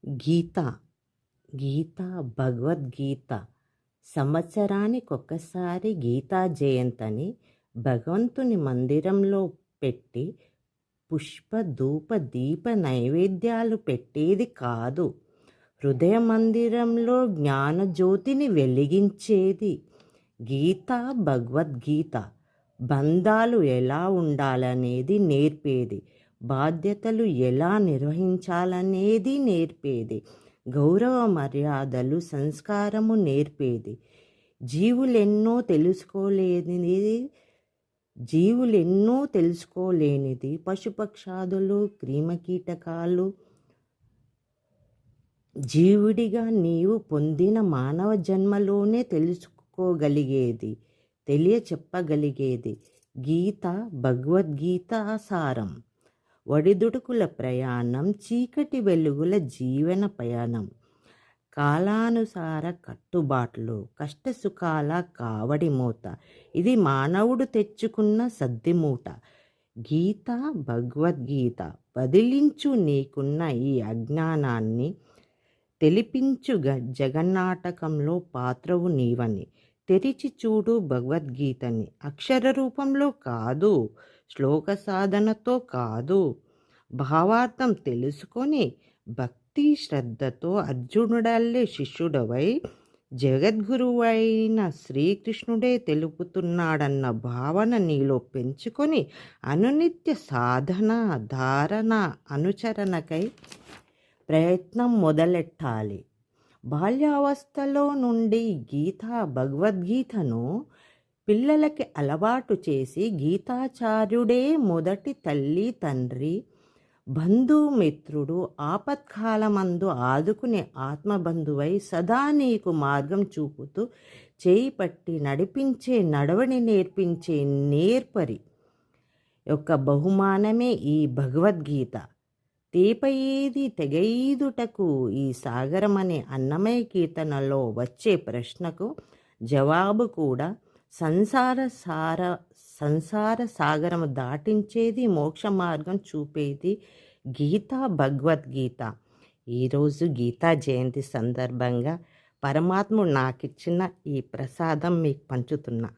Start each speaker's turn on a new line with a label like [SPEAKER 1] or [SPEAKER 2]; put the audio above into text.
[SPEAKER 1] గీత గీత భగవద్గీత సంవత్సరానికొకసారి గీతా జయంతని భగవంతుని మందిరంలో పెట్టి పుష్ప ధూప దీప నైవేద్యాలు పెట్టేది కాదు. హృదయ మందిరంలో జ్ఞానజ్యోతిని వెలిగించేది. గీత భగవద్గీత బంధాలు ఎలా ఉండాలనేది నేర్పేది. బాధ్యతలు ఎలా నిర్వహించాలనేది నేర్పేది. గౌరవ మర్యాదలు సంస్కారము నేర్పేది. జీవులెన్నో తెలుసుకోలేనిది పశుపక్షాదులు క్రిమికీటకాలు జీవుడిగా నీవు పొందిన మానవ జన్మలోనే తెలుసుకోగలిగేది, తెలియచెప్పగలిగేది. గీత భగవద్గీత సారం. ఒడిదుడుకుల ప్రయాణం, చీకటి వెలుగుల జీవన ప్రయాణం, కాలానుసార కట్టుబాట్లు, కష్టసుఖాల కావడి మూత. ఇది మానవుడు తెచ్చుకున్న సద్దిమూట. గీత భగవద్గీత వదిలించు నీకున్న ఈ అజ్ఞానాన్ని, తెలిపించు జగన్నాటకంలో పాత్రవు నీవని. తెరిచి చూడు భగవద్గీతని. అక్షర రూపంలో కాదు, శ్లోక సాధనతో కాదు, భావార్థం తెలుసుకొని భక్తి శ్రద్ధతో అర్జునుడల్లే శిష్యుడవై జగద్గురువైన శ్రీకృష్ణుడే తెలుపుతున్నాడన్న భావన నీలో పెంచుకొని అనునిత్య సాధన, ధారణ, అనుచరణకై ప్రయత్నం మొదలెట్టాలి. బాల్యావస్థలో నుండి గీతా భగవద్గీతను పిల్లలకి అలవాటు చేసి గీతాచార్యుడే మొదటి తల్లి, తండ్రి, బంధుమిత్రుడు, ఆపత్కాలమందు ఆదుకునే ఆత్మబంధువై సదా నీకు మార్గం చూపుతూ చేయి పట్టి నడిపించే, నడవని నేర్పించే నేర్పరి యొక్క బహుమానమే ఈ భగవద్గీత. తేపయేది తెగైదుటకు ఈ సాగరమనే అన్నమయ కీర్తనలో వచ్చే ప్రశ్నకు జవాబు కూడా సంసార సాగరము దాటించేది, మోక్ష మార్గం చూపేది గీతా భగవద్గీత. ఈరోజు గీతా జయంతి సందర్భంగా పరమాత్ముడు నాకిచ్చిన ఈ ప్రసాదం మీకు పంచుతున్నా.